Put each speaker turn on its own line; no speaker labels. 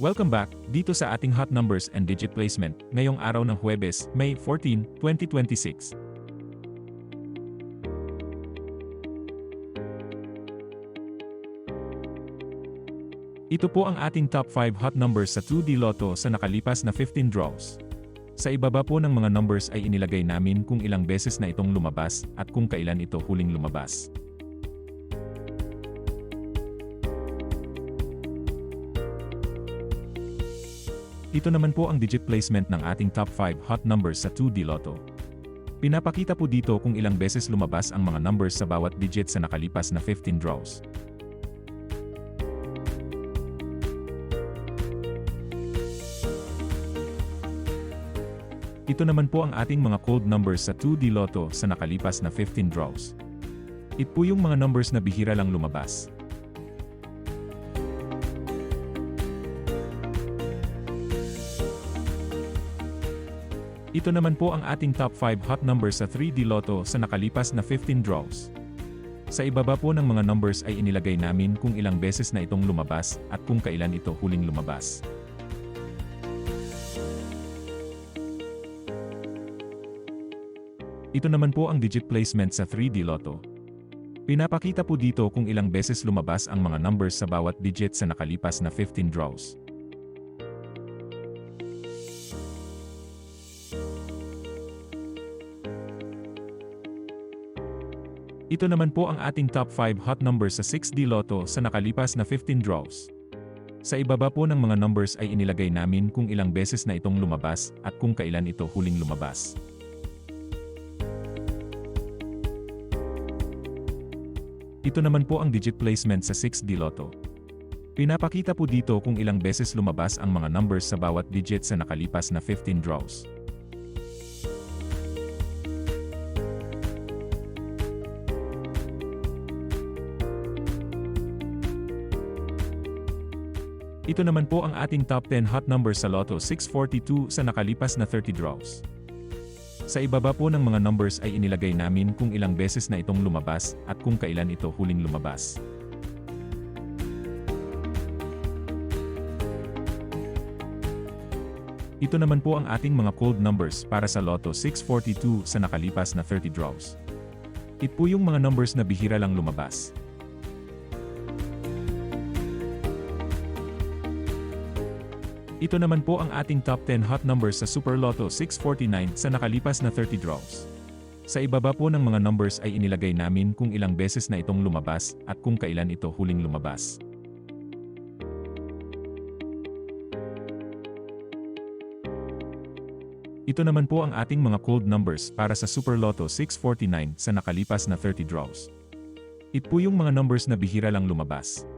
Welcome back dito sa ating hot numbers and digit placement ngayong araw ng Huwebes, May 14, 2026. Ito po ang ating top 5 hot numbers sa 2D Lotto sa nakalipas na 15 draws. Sa ibaba po ng mga numbers ay inilagay namin kung ilang beses na itong lumabas at kung kailan ito huling lumabas. Ito naman po ang digit placement ng ating top 5 hot numbers sa 2D Lotto. Pinapakita po dito kung ilang beses lumabas ang mga numbers sa bawat digit sa nakalipas na 15 draws. Ito naman po ang ating mga cold numbers sa 2D Lotto sa nakalipas na 15 draws. Ito po yung mga numbers na bihira lang lumabas. Ito naman po ang ating top 5 hot numbers sa 3D Lotto sa nakalipas na 15 draws. Sa ibaba po ng mga numbers ay inilagay namin kung ilang beses na itong lumabas at kung kailan ito huling lumabas. Ito naman po ang digit placement sa 3D Lotto. Pinapakita po dito kung ilang beses lumabas ang mga numbers sa bawat digit sa nakalipas na 15 draws. Ito naman po ang ating top 5 hot numbers sa 6D Lotto sa nakalipas na 15 draws. Sa ibaba po ng mga numbers ay inilagay namin kung ilang beses na itong lumabas at kung kailan ito huling lumabas. Ito naman po ang digit placement sa 6D Lotto. Pinapakita po dito kung ilang beses lumabas ang mga numbers sa bawat digit sa nakalipas na 15 draws. Ito naman po ang ating top 10 hot numbers sa Lotto 642 sa nakalipas na 30 draws. Sa ibaba po ng mga numbers ay inilagay namin kung ilang beses na itong lumabas at kung kailan ito huling lumabas. Ito naman po ang ating mga cold numbers para sa Lotto 642 sa nakalipas na 30 draws. Ito po yung mga numbers na bihira lang lumabas. Ito naman po ang ating top 10 hot numbers sa Super Lotto 649 sa nakalipas na 30 draws. Sa ibaba po ng mga numbers ay inilagay namin kung ilang beses na itong lumabas at kung kailan ito huling lumabas. Ito naman po ang ating mga cold numbers para sa Super Lotto 649 sa nakalipas na 30 draws. Ito po yung mga numbers na bihira lang lumabas.